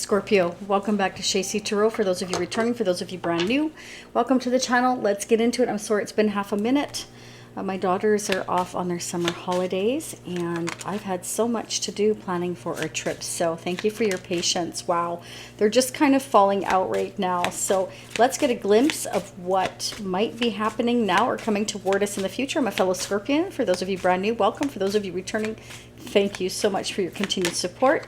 Scorpio, welcome back to Shacy Tarot. For those of you returning, for those of you brand new, welcome to the channel. Let's get into it. I'm sorry it's been half a minute. My daughters are off on their summer holidays, and I've had so much to do planning for our trips. So thank you for your patience. Wow, they're just kind of falling out right now. So let's get a glimpse of what might be happening now or coming toward us in the future. I'm a fellow Scorpion. For those of you brand new, welcome. For those of you returning, thank you so much for your continued support.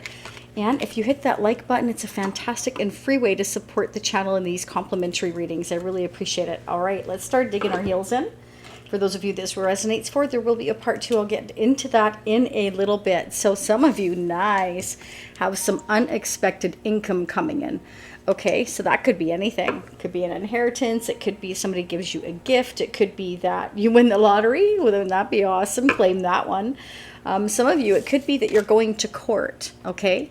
And if you hit that like button, it's a fantastic and free way to support the channel in these complimentary readings. I really appreciate it. All right, let's start digging our heels in. For those of you this resonates for, there will be a part 2. I'll get into that in a little bit. So some of you, nice, have some unexpected income coming in. Okay, so that could be anything. It could be an inheritance. It could be somebody gives you a gift. It could be that you win the lottery. Wouldn't that be awesome? Claim that one. Some of you, it could be that you're going to court, okay?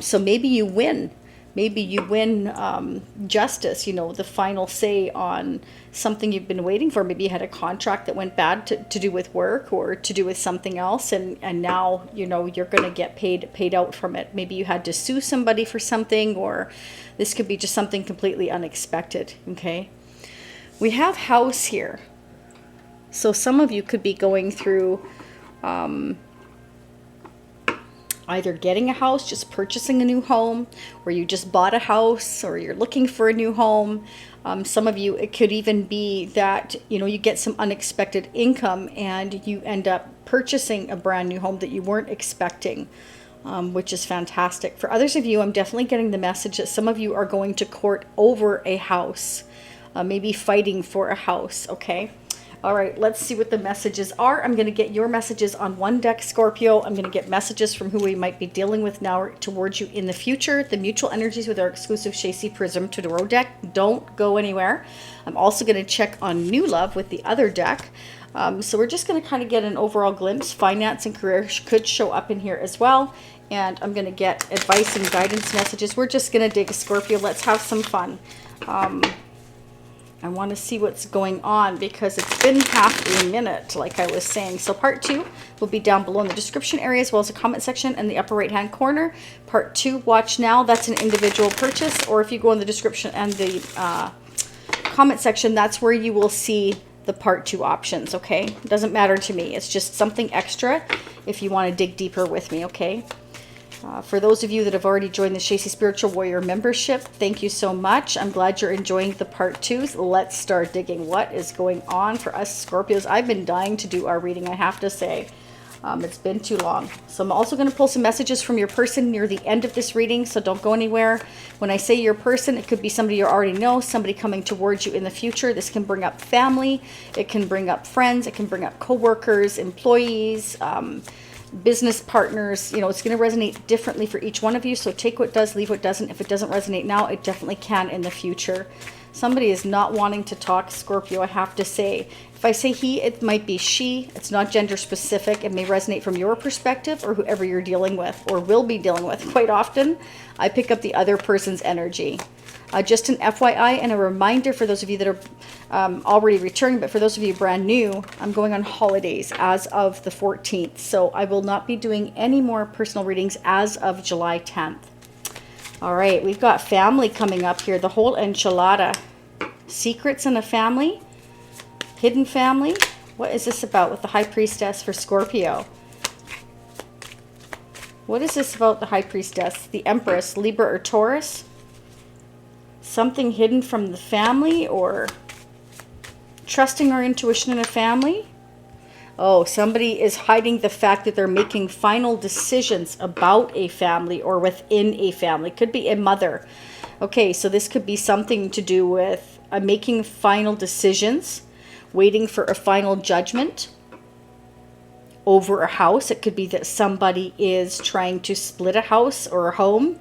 So maybe you win. Maybe you win justice, you know, the final say on something you've been waiting for. Maybe you had a contract that went bad to do with work or to do with something else, and now, you know, you're going to get paid out from it. Maybe you had to sue somebody for something, or this could be just something completely unexpected, okay? We have house here. So some of you could be going through either getting a house, just purchasing a new home, or you just bought a house, or you're looking for a new home. Some of you, it could even be that, you know, you get some unexpected income and you end up purchasing a brand new home that you weren't expecting, which is fantastic. For others of you, I'm definitely getting the message that some of you are going to court over a house, maybe fighting for a house, okay? All right, let's see what the messages are. I'm going to get your messages on one deck, Scorpio. I'm going to get messages from who we might be dealing with now or towards you in the future. The mutual energies with our exclusive Shacy Prism Tarot deck. Don't go anywhere. I'm also going to check on new love with the other deck. So we're just going to kind of get an overall glimpse. Finance and career could show up in here as well. And I'm going to get advice and guidance messages. We're just going to dig, Scorpio. Let's have some fun. I want to see what's going on because it's been half a minute, like I was saying. So part 2 will be down below in the description area, as well as the comment section in the upper right hand corner. Part 2, watch now. That's an individual purchase. Or if you go in the description and the comment section, that's where you will see the part 2 options, okay? It doesn't matter to me. It's just something extra if you want to dig deeper with me, okay? For those of you that have already joined the Shacy Spiritual Warrior membership, thank you so much. I'm glad you're enjoying the part 2s. Let's start digging. What is going on for us Scorpios? I've been dying to do our reading, I have to say. It's been too long. So I'm also going to pull some messages from your person near the end of this reading, so don't go anywhere. When I say your person, it could be somebody you already know, somebody coming towards you in the future. This can bring up family, it can bring up friends, it can bring up co-workers, employees, business partners. You know, it's going to resonate differently for each one of you, so take what does, leave what doesn't. If it doesn't resonate now, it definitely can in the future. Somebody is not wanting to talk, Scorpio, I have to say. If I say he, it might be she. It's not gender specific. It may resonate from your perspective or whoever you're dealing with or will be dealing with. Quite often, I pick up the other person's energy. Just an FYI and a reminder for those of you that are already returning, but for those of you brand new, I'm going on holidays as of the 14th. So I will not be doing any more personal readings as of July 10th. All right, we've got family coming up here. The whole enchilada. Secrets in a family. Hidden family. What is this about with the High Priestess for Scorpio? What is this about the High Priestess? The Empress, Libra or Taurus? Something hidden from the family, or trusting our intuition in a family? Oh, somebody is hiding the fact that they're making final decisions about a family or within a family. Could be a mother. Okay, so this could be something to do with making final decisions, waiting for a final judgment over a house. It could be that somebody is trying to split a house or a home.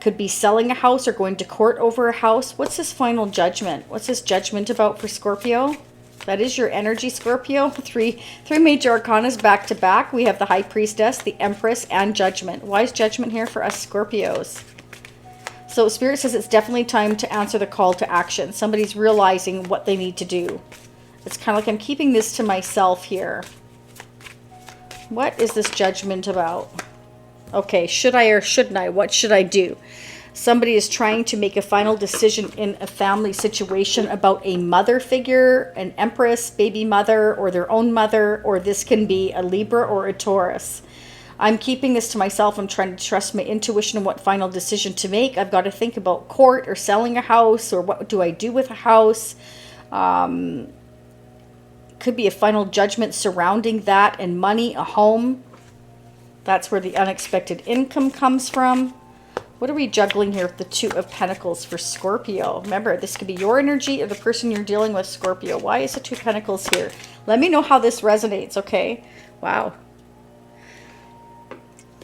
Could be selling a house or going to court over a house. What's this final judgment? What's this judgment about for Scorpio? That is your energy, Scorpio. Three major arcanas back to back. We have the High Priestess, the Empress, and Judgment. Why is Judgment here for us Scorpios? So Spirit says it's definitely time to answer the call to action. Somebody's realizing what they need to do. It's kind of like I'm keeping this to myself here. What is this judgment about? Okay, should I or shouldn't I? What should I do? Somebody is trying to make a final decision in a family situation about a mother figure, an empress, baby mother, or their own mother, or this can be a Libra or a Taurus. I'm keeping this to myself. I'm trying to trust my intuition and what final decision to make. I've got to think about court or selling a house, or what do I do with a house. Could be a final judgment surrounding that and money, a home. That's where the unexpected income comes from. What are we juggling here with the Two of Pentacles for Scorpio? Remember, this could be your energy or the person you're dealing with, Scorpio. Why is the Two of Pentacles here? Let me know how this resonates, okay? Wow.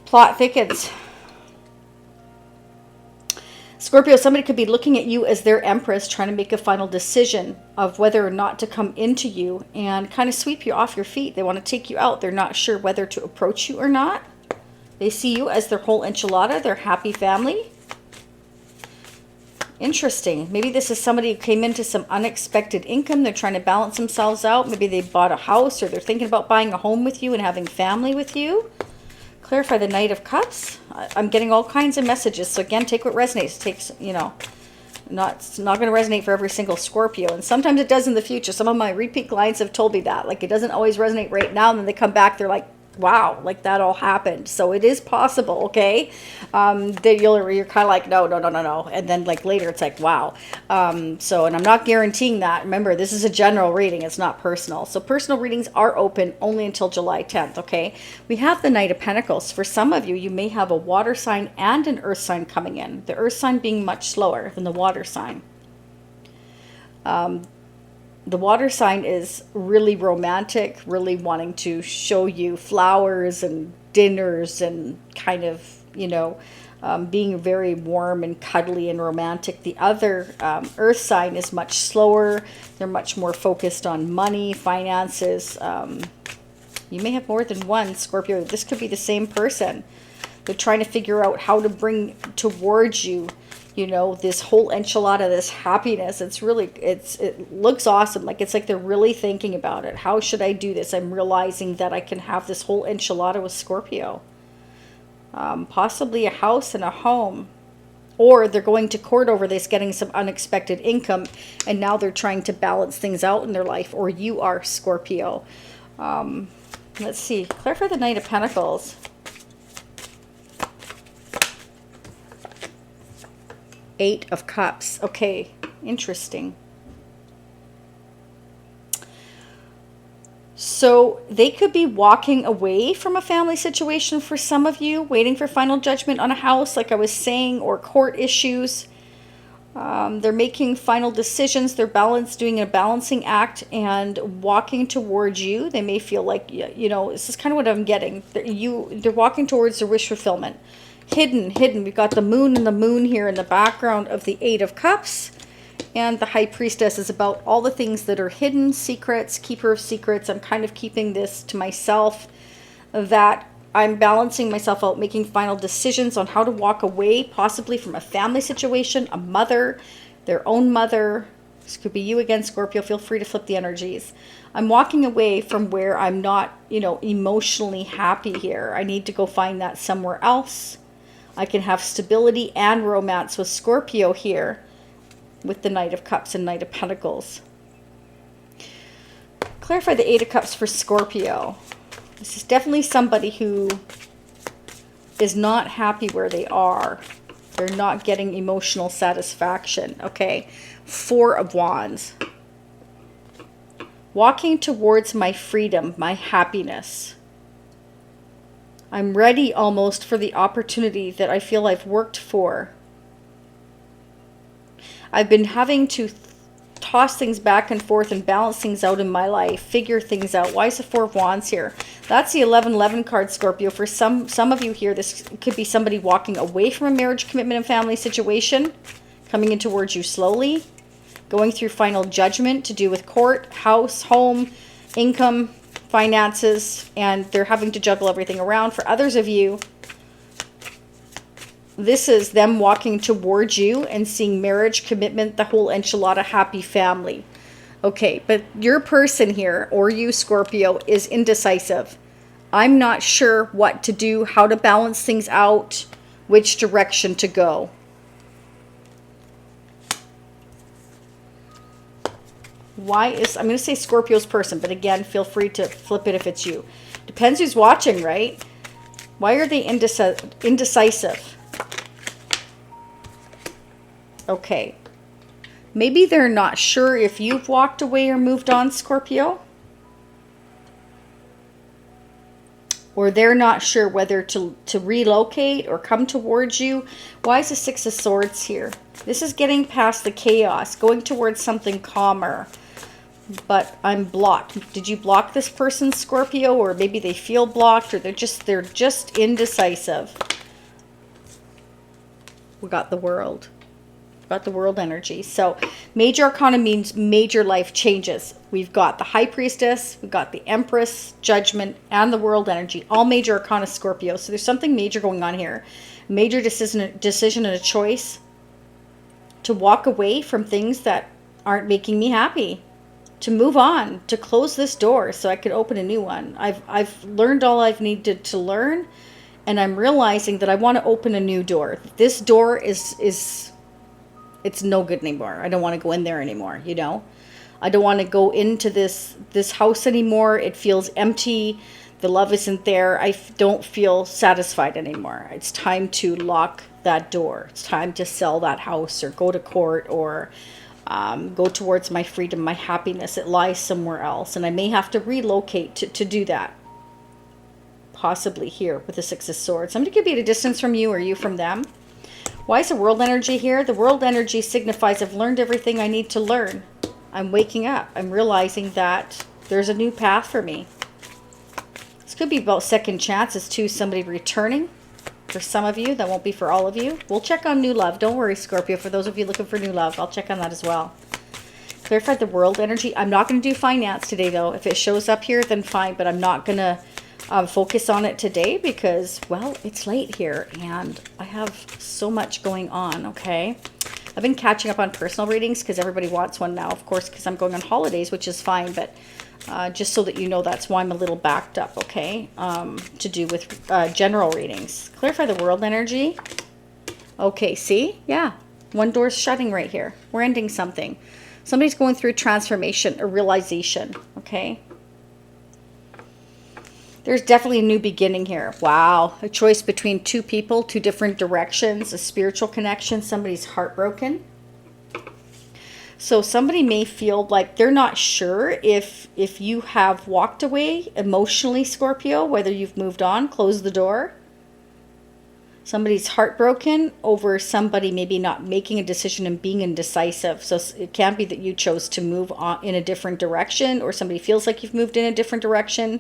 Plot thickens. Scorpio, somebody could be looking at you as their empress, trying to make a final decision of whether or not to come into you and kind of sweep you off your feet. They want to take you out. They're not sure whether to approach you or not. They see you as their whole enchilada, their happy family. Interesting. Maybe this is somebody who came into some unexpected income. They're trying to balance themselves out. Maybe they bought a house, or they're thinking about buying a home with you and having family with you. Clarify the Knight of Cups. I'm getting all kinds of messages. So again, take what resonates. It takes, you know, it's not going to resonate for every single Scorpio. And sometimes it does in the future. Some of my repeat clients have told me that. Like, it doesn't always resonate right now. And then they come back, they're like, wow, like that all happened. So it is possible, okay? That you're kind of like, no. And then like later it's like, wow. And I'm not guaranteeing that. Remember, this is a general reading. It's not personal. So personal readings are open only until July 10th, okay? We have the Knight of Pentacles. For some of you, you may have a water sign and an earth sign coming in. The earth sign being much slower than the water sign. The water sign is really romantic, really wanting to show you flowers and dinners and kind of, you know, being very warm and cuddly and romantic. The other earth sign is much slower. They're much more focused on money, finances. You may have more than one, Scorpio. This could be the same person. They're trying to figure out how to bring towards you, you know, this whole enchilada, this happiness. It's really, it looks awesome. Like, it's like they're really thinking about it. How should I do this? I'm realizing that I can have this whole enchilada with Scorpio. Possibly a house and a home. Or they're going to court over this, getting some unexpected income. And now they're trying to balance things out in their life. Or you are Scorpio. Let's see. Clarify the Knight of Pentacles. Eight of Cups. Okay, interesting. So they could be walking away from a family situation for some of you, waiting for final judgment on a house, like I was saying, or court issues. They're making final decisions. They're doing a balancing act and walking towards you. They may feel like, you know, this is kind of what I'm getting. They're walking towards their wish fulfillment. Hidden. We've got the moon and the moon here in the background of the Eight of Cups. And the High Priestess is about all the things that are hidden, secrets, keeper of secrets. I'm kind of keeping this to myself, that I'm balancing myself out, making final decisions on how to walk away, possibly from a family situation, a mother, their own mother. This could be you again, Scorpio. Feel free to flip the energies. I'm walking away from where I'm not, you know, emotionally happy here. I need to go find that somewhere else. I can have stability and romance with Scorpio here with the Knight of Cups and Knight of Pentacles. Clarify the Eight of Cups for Scorpio. This is definitely somebody who is not happy where they are. They're not getting emotional satisfaction. Okay. Four of Wands. Walking towards my freedom, my happiness. I'm ready almost for the opportunity that I feel I've worked for. I've been having to toss things back and forth and balance things out in my life, figure things out. Why is the Four of Wands here? That's the 1111 card, Scorpio. For some of you here, this could be somebody walking away from a marriage, commitment, and family situation, coming in towards you slowly, going through final judgment to do with court, house, home, income, finances, and they're having to juggle everything around. For others of you, this is them walking towards you and seeing marriage, commitment, the whole enchilada, happy family. Okay, but your person here, or you, Scorpio, is indecisive. I'm not sure what to do, how to balance things out, which direction to go. Why is, I'm going to say Scorpio's person, but again, feel free to flip it if it's you. Depends who's watching, right? Why are they indecisive? Okay. Maybe they're not sure if you've walked away or moved on, Scorpio. Or they're not sure whether to relocate or come towards you. Why is the Six of Swords here? This is getting past the chaos, going towards something calmer. But I'm blocked. Did you block this person, Scorpio? Or maybe they feel blocked, or they're just indecisive. We got the World. Got the World energy. So major arcana means major life changes. We've got the High Priestess, we've got the Empress, Judgment, and the World energy. All major arcana, Scorpio. So there's something major going on here. Major decision and a choice to walk away from things that aren't making me happy. To move on, to close this door so I could open a new one. I've learned all I've needed to learn, and I'm realizing that I want to open a new door. This door is it's no good anymore. I don't want to go in there anymore, you know. I don't want to go into this house anymore. It feels empty. The love isn't there. I don't feel satisfied anymore. It's time to lock that door. It's time to sell that house or go to court or go towards my freedom, my happiness. It lies somewhere else. And I may have to relocate to do that. Possibly here with the Six of Swords. Somebody could be at a distance from you or you from them. Why is the World energy here? The World energy signifies I've learned everything I need to learn. I'm waking up. I'm realizing that there's a new path for me. This could be about second chances too. Somebody returning. For some of you, that won't be for all of you. We'll check on new love. Don't worry, Scorpio. For those of you looking for new love, I'll check on that as well. Clarify the World energy. I'm not going to do finance today, though. If it shows up here, then fine. But I'm not going to focus on it today because, well, it's late here. And I have so much going on, okay? I've been catching up on personal readings because everybody wants one now, of course, because I'm going on holidays, which is fine. But just so that you know, that's why I'm a little backed up, okay, to do with general readings. Clarify the World energy. Okay, see? Yeah. One door's shutting right here. We're ending something. Somebody's going through transformation, a realization, okay? There's definitely a new beginning here. Wow. A choice between two people, two different directions, a spiritual connection. Somebody's heartbroken. So somebody may feel like they're not sure if you have walked away emotionally, Scorpio, whether you've moved on, closed the door. Somebody's heartbroken over somebody maybe not making a decision and being indecisive. So it can be that you chose to move on in a different direction, or somebody feels like you've moved in a different direction.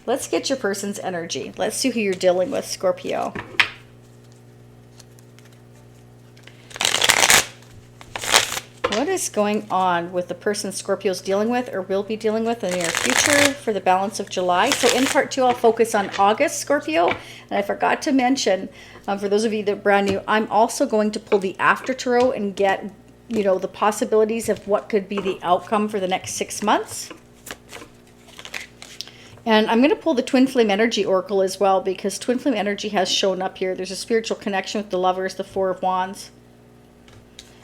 Let's get your person's energy. Let's see who you're dealing with, Scorpio. What is going on with the person Scorpio's dealing with or will be dealing with in the near future for the balance of July? So in part 2, I'll focus on August, Scorpio. And I forgot to mention, for those of you that are brand new, I'm also going to pull the after tarot and get, you know, the possibilities of what could be the outcome for the next 6 months. And I'm going to pull the Twin Flame Energy Oracle as well, because Twin Flame Energy has shown up here. There's a spiritual connection with the Lovers, the Four of Wands.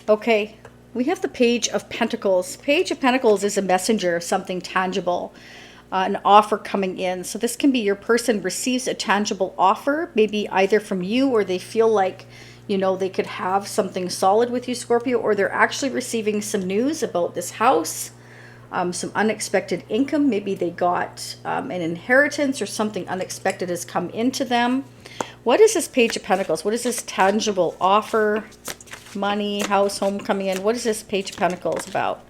Okay. We have the Page of Pentacles. Page of Pentacles is a messenger of something tangible, an offer coming in. So this can be your person receives a tangible offer, maybe either from you, or they feel like, you know, they could have something solid with you, Scorpio, or they're actually receiving some news about this house, some unexpected income. Maybe they got an inheritance or something unexpected has come into them. What is this Page of Pentacles? What is this tangible offer? Money, house, home coming in. What is this Page of Pentacles about?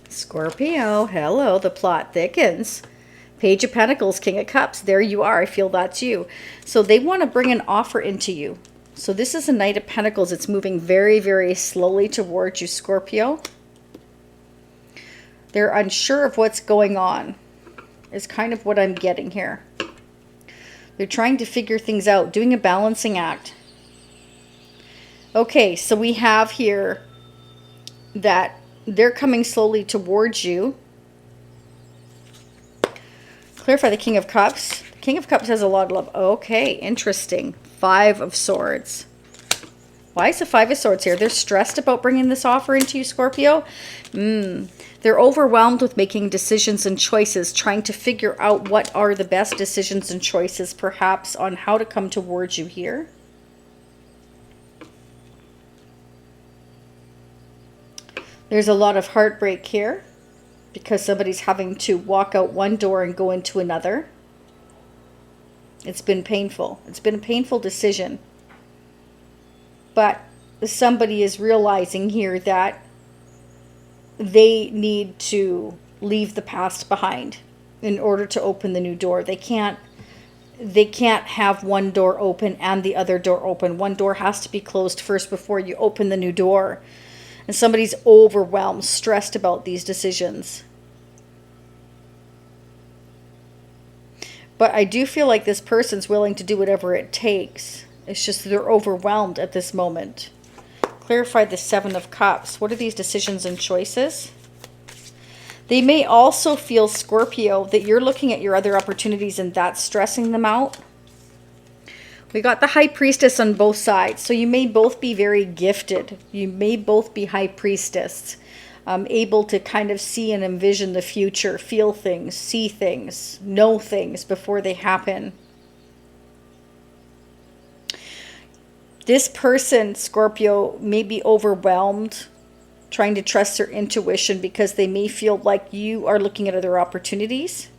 Scorpio, hello, the plot thickens. Page of Pentacles, King of Cups. There you are. I feel that's you. So they want to bring an offer into you. So this is a Knight of Pentacles. It's moving very, very slowly towards you, Scorpio. They're unsure of what's going on, is kind of what I'm getting here. They're trying to figure things out, doing a balancing act. Okay, so we have here that they're coming slowly towards you. Clarify the King of Cups. The King of Cups has a lot of love. Okay, interesting. Five of Swords. Why is the Five of Swords here? They're stressed about bringing this offer into you, Scorpio. They're overwhelmed with making decisions and choices, trying to figure out what are the best decisions and choices, perhaps, on how to come towards you here. There's a lot of heartbreak here because somebody's having to walk out one door and go into another. It's been painful. It's been a painful decision. But somebody is realizing here that they need to leave the past behind in order to open the new door. They can't have one door open and the other door open. One door has to be closed first before you open the new door. And somebody's overwhelmed, stressed about these decisions. But I do feel like this person's willing to do whatever it takes. It's just they're overwhelmed at this moment. Clarify the Seven of Cups. What are these decisions and choices? They may also feel, Scorpio, that you're looking at your other opportunities and that's stressing them out. We got the High Priestess on both sides. So you may both be very gifted. You may both be High Priestess. Able to kind of see and envision the future, feel things, see things, know things before they happen. This person, Scorpio, may be overwhelmed, trying to trust their intuition because they may feel like you are looking at other opportunities.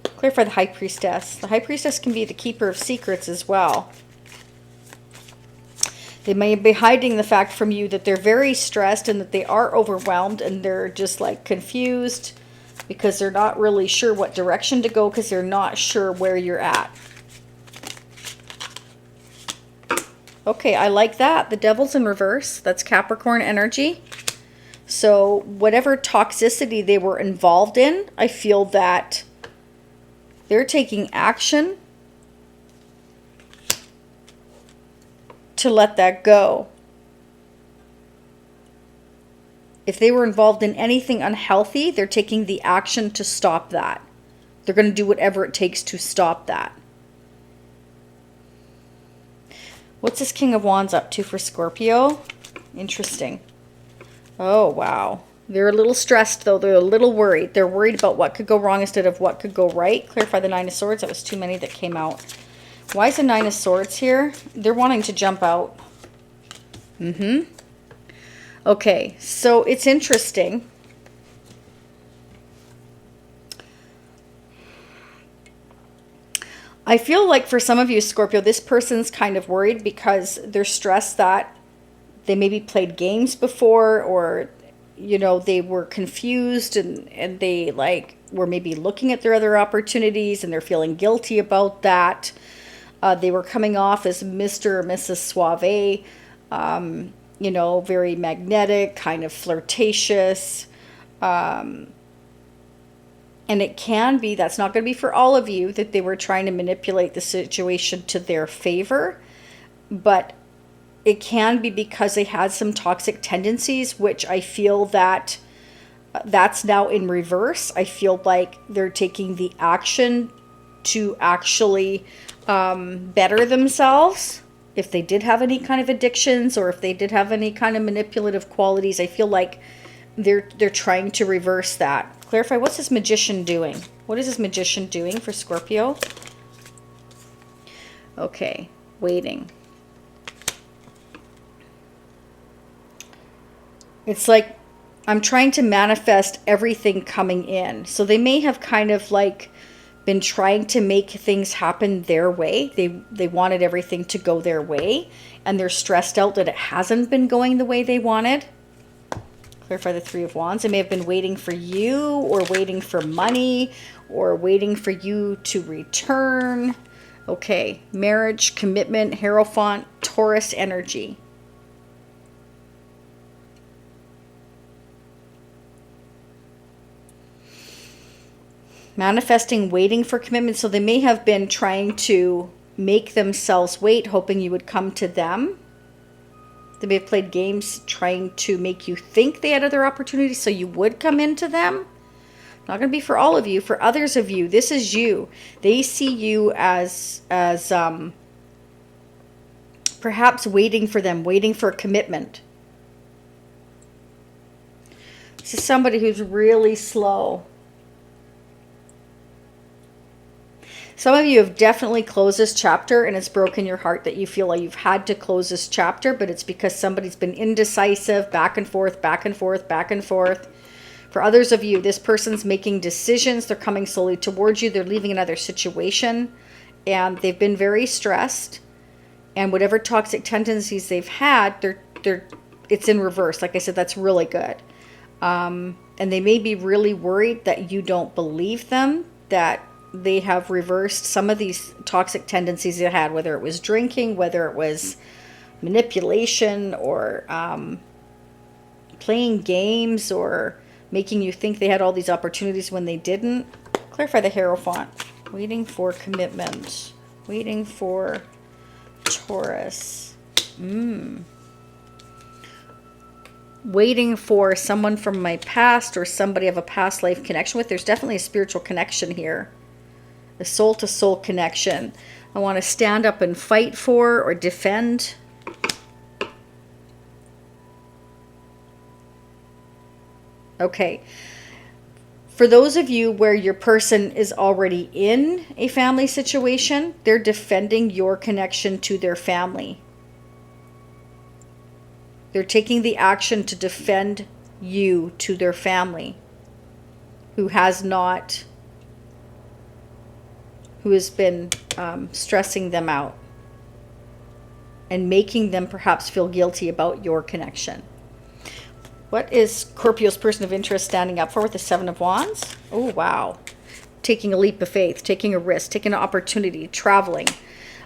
Clarify the High Priestess. The High Priestess can be the keeper of secrets as well. They may be hiding the fact from you that they're very stressed and that they are overwhelmed and they're just like confused because they're not really sure what direction to go because they're not sure where you're at. Okay, I like that. The Devil's in reverse. That's Capricorn energy. So whatever toxicity they were involved in, I feel that they're taking action to let that go. If they were involved in anything unhealthy, they're taking the action to stop that. They're going to do whatever it takes to stop that. What's this King of Wands up to for Scorpio? Interesting. Oh, wow. They're a little stressed, though. They're a little worried. They're worried about what could go wrong instead of what could go right. Clarify the Nine of Swords. That was too many that came out. Why is the Nine of Swords here? They're wanting to jump out. Okay, so it's interesting. I feel like for some of you, Scorpio, this person's kind of worried because they're stressed that they maybe played games before, or, you know, they were confused and they like were maybe looking at their other opportunities and they're feeling guilty about that. They were coming off as Mr. or Mrs. Suave, you know, very magnetic, kind of flirtatious. And it can be, that's not going to be for all of you, that they were trying to manipulate the situation to their favor. But it can be because they had some toxic tendencies, which I feel that that's now in reverse. I feel like they're taking the action to actually better themselves. If they did have any kind of addictions or if they did have any kind of manipulative qualities, I feel like they're trying to reverse that. Clarify, what's this Magician doing? What is this Magician doing for Scorpio? Okay, waiting. It's like I'm trying to manifest everything coming in. So they may have kind of like been trying to make things happen their way. They wanted everything to go their way, and they're stressed out that it hasn't been going the way they wanted. Clarify the Three of Wands. They may have been waiting for you, or waiting for money, or waiting for you to return. Okay, marriage, commitment, Hierophant, Taurus energy. Manifesting, waiting for commitment. So they may have been trying to make themselves wait, hoping you would come to them. They may have played games trying to make you think they had other opportunities so you would come into them. Not going to be for all of you. For others of you, this is you. They see you as perhaps waiting for them, waiting for a commitment. This is somebody who's really slow. Some of you have definitely closed this chapter and it's broken your heart that you feel like you've had to close this chapter, but it's because somebody's been indecisive, back and forth, back and forth, back and forth. For others of you, this person's making decisions. They're coming slowly towards you. They're leaving another situation and they've been very stressed. And whatever toxic tendencies they've had, it's in reverse. Like I said, that's really good. And they may be really worried that you don't believe them, that they have reversed some of these toxic tendencies they had, whether it was drinking, whether it was manipulation, or playing games, or making you think they had all these opportunities when they didn't. Clarify the Hierophant. Waiting for commitment. Waiting for Taurus. Waiting for someone from my past or somebody I have a past life connection with. There's definitely a spiritual connection here. A soul-to-soul connection. I want to stand up and fight for or defend. Okay. For those of you where your person is already in a family situation, they're defending your connection to their family. They're taking the action to defend you to their family who has been stressing them out and making them perhaps feel guilty about your connection. What is Scorpio's person of interest standing up for with the Seven of Wands? Oh, wow. Taking a leap of faith, taking a risk, taking an opportunity, traveling.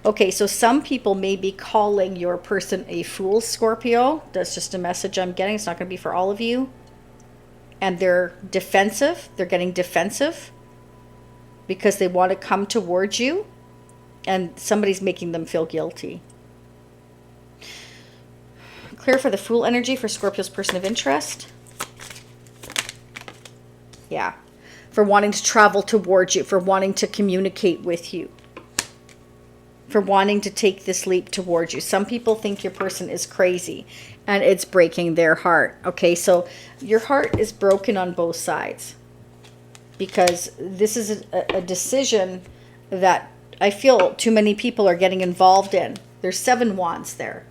Okay, so some people may be calling your person a fool, Scorpio. That's just a message I'm getting. It's not going to be for all of you. And they're defensive. They're getting defensive because they want to come towards you. And somebody's making them feel guilty. Clear for the Fool energy for Scorpio's person of interest. Yeah. For wanting to travel towards you. For wanting to communicate with you. For wanting to take this leap towards you. Some people think your person is crazy. And it's breaking their heart. Okay, so your heart is broken on both sides. Because this is a decision that I feel too many people are getting involved in. There's 7 wands there.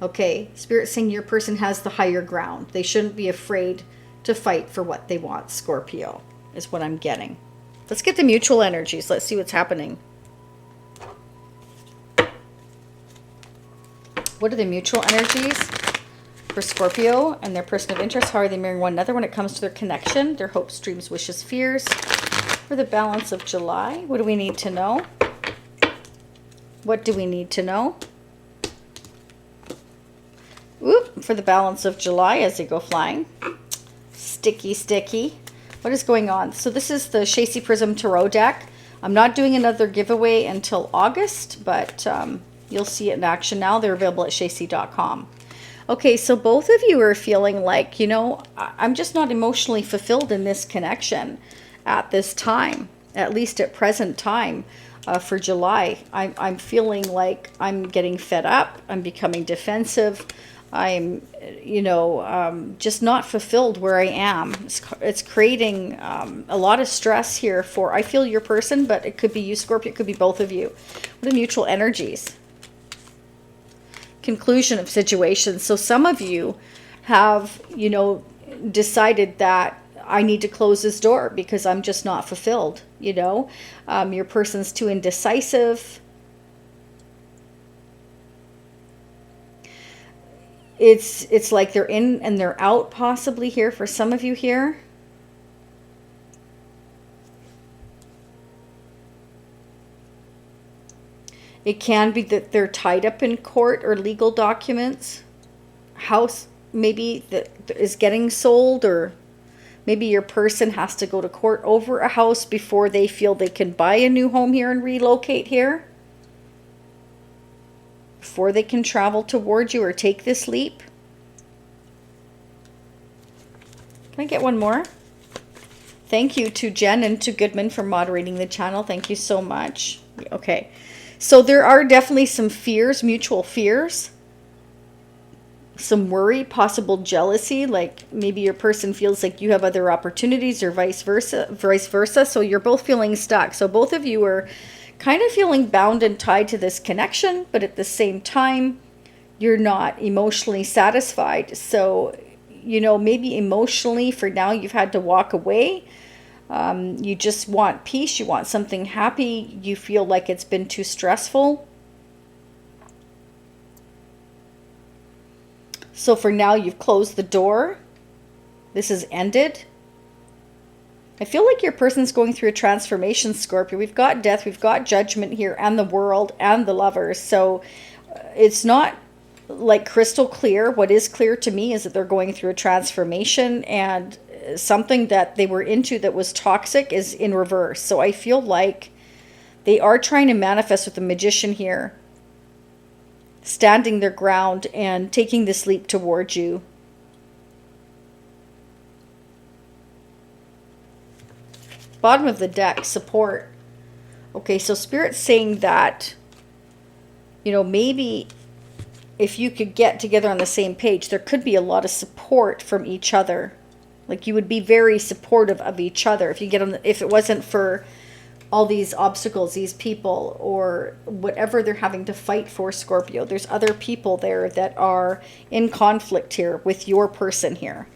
Okay, Spirit saying your person has the higher ground. They shouldn't be afraid to fight for what they want, Scorpio, is what I'm getting. Let's get the mutual energies. Let's see what's happening. What are the mutual energies for Scorpio and their person of interest? How are they mirroring one another when it comes to their connection, their hopes, dreams, wishes, fears? For the balance of July, what do we need to know? What do we need to know? Oop, for the balance of July as they go flying. Sticky, sticky. What is going on? So this is the Shacy Prism Tarot deck. I'm not doing another giveaway until August, but you'll see it in action now. They're available at shacy.com. Okay, so both of you are feeling like, you know, I'm just not emotionally fulfilled in this connection at this time, at least at present time. For July, I'm feeling like I'm getting fed up. I'm becoming defensive. I'm, you know, just not fulfilled where I am. It's creating a lot of stress here for, I feel your person, but it could be you, Scorpio. It could be both of you. What are mutual energies? Conclusion of situations. So some of you have, you know, decided that I need to close this door because I'm just not fulfilled, you know. Your person's too indecisive. It's like they're in and they're out possibly here for some of you here. It can be that they're tied up in court or legal documents. House maybe that is getting sold, or maybe your person has to go to court over a house before they feel they can buy a new home here and relocate here. before they can travel towards you or take this leap. Can I get one more? Thank you to Jen and to Goodman for moderating the channel. Thank you so much. Okay. So there are definitely some fears, mutual fears. Some worry, possible jealousy, like maybe your person feels like you have other opportunities or vice versa. So you're both feeling stuck. So both of you are kind of feeling bound and tied to this connection, but at the same time, you're not emotionally satisfied. So, you know, maybe emotionally for now you've had to walk away. You just want peace. You want something happy. You feel like it's been too stressful. So for now, you've closed the door. This has ended. I feel like your person's going through a transformation, Scorpio. We've got death, we've got judgment here, and the world, and the lovers. So it's not like crystal clear. What is clear to me is that they're going through a transformation, and something that they were into that was toxic is in reverse. So I feel like they are trying to manifest with the Magician here, standing their ground and taking this leap towards you. Bottom of the deck, support. Okay, so Spirit's saying that, you know, maybe if you could get together on the same page, there could be a lot of support from each other. Like you would be very supportive of each other if you get on the, if it wasn't for all these obstacles, these people, or whatever they're having to fight for, Scorpio. There's other people there that are in conflict here with your person here,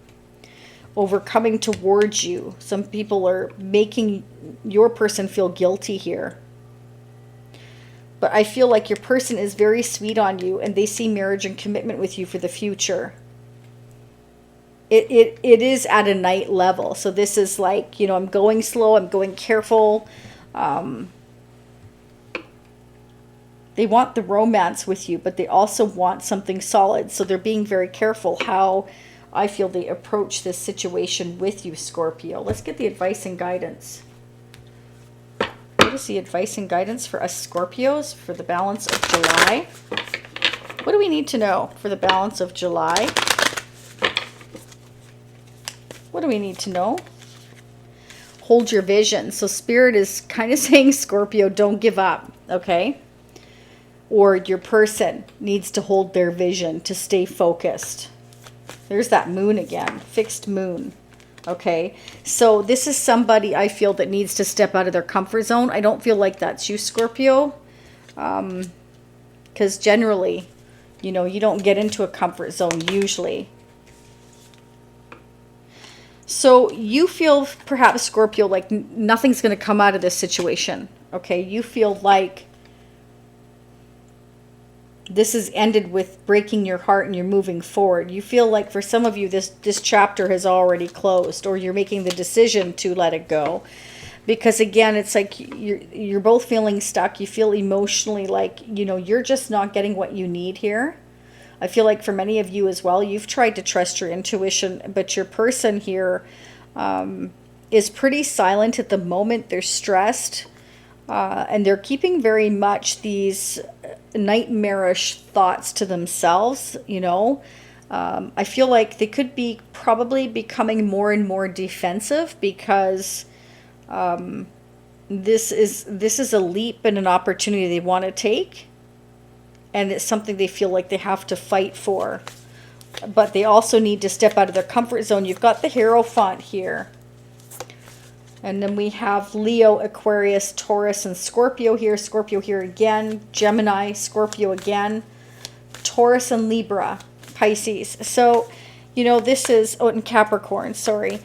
overcoming towards you. Some people are making your person feel guilty here. But I feel like your person is very sweet on you, and they see marriage and commitment with you for the future. It is at a night level. So this is like, you know, I'm going slow, I'm going careful. They want the romance with you, but they also want something solid. So they're being very careful how I feel they approach this situation with you, Scorpio. Let's get the advice and guidance. What is the advice and guidance for us Scorpios for the balance of July? What do we need to know for the balance of July? What do we need to know? Hold your vision. So Spirit is kind of saying, Scorpio, don't give up, okay? Or your person needs to hold their vision to stay focused. There's that moon again, fixed moon, okay? So this is somebody I feel that needs to step out of their comfort zone. I don't feel like that's you, Scorpio, because generally, you know, you don't get into a comfort zone usually. So you feel perhaps, Scorpio, like nothing's going to come out of this situation, okay? You feel like this has ended with breaking your heart and you're moving forward. You feel like for some of you, this chapter has already closed, or you're making the decision to let it go. Because again, it's like you're both feeling stuck. You feel emotionally like, you know, you're just not getting what you need here. I feel like for many of you as well, you've tried to trust your intuition, but your person here is pretty silent at the moment. They're stressed, and they're keeping very much these nightmarish thoughts to themselves, you know. I feel like they could be probably becoming more and more defensive because this is a leap and an opportunity they want to take. And it's something they feel like they have to fight for. But they also need to step out of their comfort zone. You've got the Hierophant here. And then we have Leo, Aquarius, Taurus, and Scorpio here. Scorpio here again. Gemini, Scorpio again. Taurus and Libra, Pisces. So, you know, this is... Oh, and Capricorn, sorry.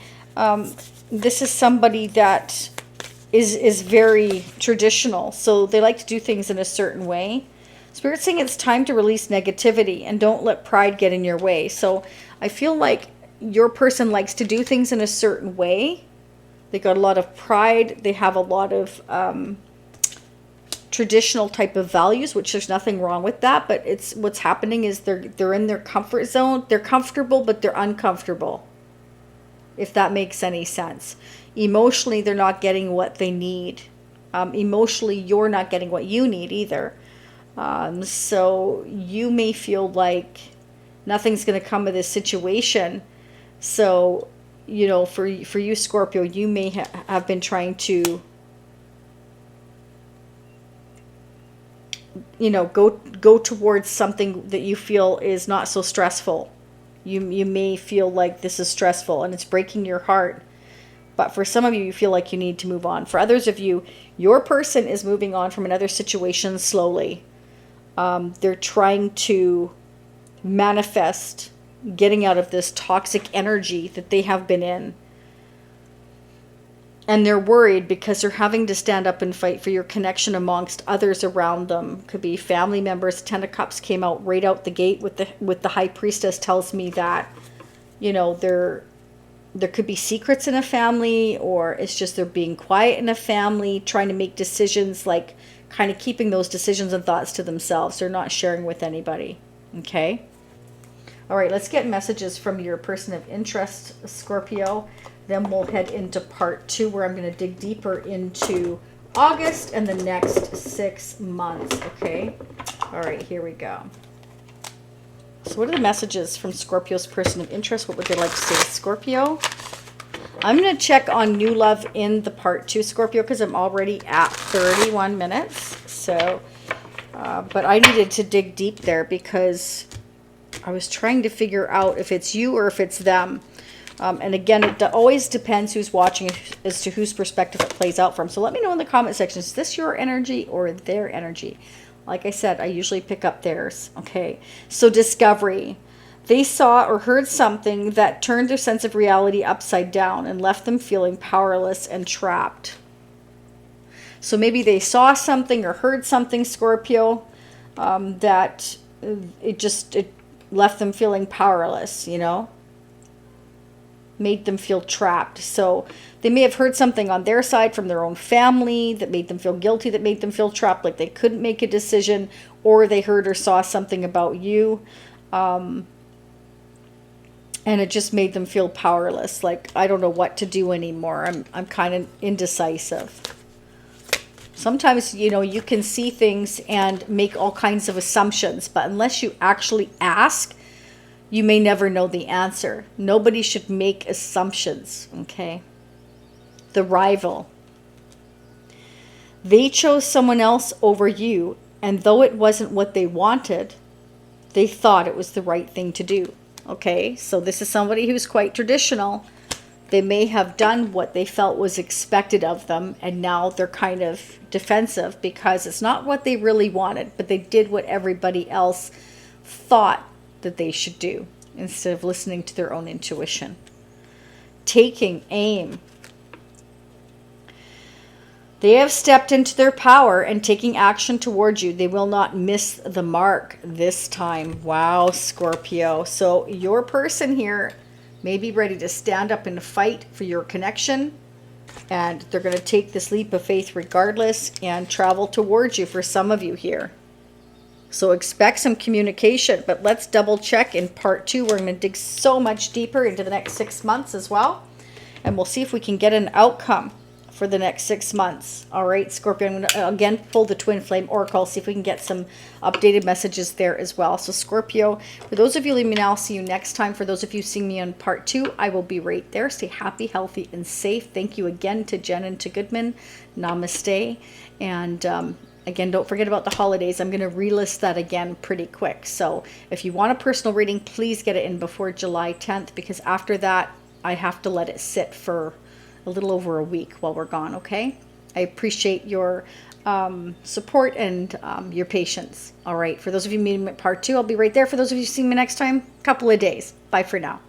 This is somebody that is very traditional. So they like to do things in a certain way. Spirit's saying it's time to release negativity and don't let pride get in your way. So I feel like your person likes to do things in a certain way. They got a lot of pride. They have a lot of traditional type of values, which there's nothing wrong with that. But it's what's happening is they're in their comfort zone. They're comfortable, but they're uncomfortable, if that makes any sense. Emotionally, they're not getting what they need. Emotionally, you're not getting what you need either. So you may feel like nothing's going to come of this situation. So, you know, for you, Scorpio, you may have been trying to, you know, go towards something that you feel is not so stressful. You may feel like this is stressful and it's breaking your heart. But for some of you, you feel like you need to move on. For others of you, your person is moving on from another situation slowly. They're trying to manifest getting out of this toxic energy that they have been in. And they're worried because they're having to stand up and fight for your connection amongst others around them. Could be family members. Ten of Cups came out right out the gate with the High Priestess. Tells me that, you know, there could be secrets in a family, or it's just they're being quiet in a family, trying to make decisions, like kind of keeping those decisions and thoughts to themselves. They're not sharing with anybody. Okay? All right, let's get messages from your person of interest, Scorpio. Then we'll head into part 2, where I'm going to dig deeper into August and the next 6 months. Okay? All right, here we go. So what are the messages from Scorpio's person of interest? What would they like to say to Scorpio? I'm going to check on new love in the part 2, Scorpio, because I'm already at 31 minutes. So, but I needed to dig deep there because I was trying to figure out if it's you or if it's them. And again, it always depends who's watching as to whose perspective it plays out from. So let me know in the comment section, is this your energy or their energy? Like I said, I usually pick up theirs. Okay, so discovery. They saw or heard something that turned their sense of reality upside down and left them feeling powerless and trapped. So maybe they saw something or heard something, Scorpio, that it left them feeling powerless, you know, made them feel trapped. So they may have heard something on their side from their own family that made them feel guilty, that made them feel trapped, like they couldn't make a decision, or they heard or saw something about you, and it just made them feel powerless, like I don't know what to do anymore. I'm kind of indecisive. Sometimes, you know, you can see things and make all kinds of assumptions, but unless you actually ask, you may never know the answer. Nobody should make assumptions, okay? The rival. They chose someone else over you, and though it wasn't what they wanted, they thought it was the right thing to do, okay? So this is somebody who's quite traditional. They may have done what they felt was expected of them, and now they're kind of defensive because it's not what they really wanted, but they did what everybody else thought that they should do instead of listening to their own intuition. Taking aim. They have stepped into their power and taking action towards you. They will not miss the mark this time. Wow, Scorpio. So your person here may be ready to stand up and fight for your connection, and they're going to take this leap of faith regardless and travel towards you for some of you here. So expect some communication, but let's double check in part 2. We're going to dig so much deeper into the next 6 months as well, and we'll see if we can get an outcome for the next 6 months. All right, Scorpio, I'm going to again pull the Twin Flame Oracle, see if we can get some updated messages there as well. So Scorpio, for those of you leaving me now, I'll see you next time. For those of you seeing me on part 2, I will be right there. Stay happy, healthy, and safe. Thank you again to Jen and to Goodman. Namaste. And again, don't forget about the holidays. I'm going to relist that again pretty quick. So if you want a personal reading, please get it in before July 10th, because after that, I have to let it sit for a little over a week while we're gone, okay? I appreciate your support and your patience. All right, for those of you meeting at part 2, I'll be right there. For those of you seeing me next time, couple of days. Bye for now.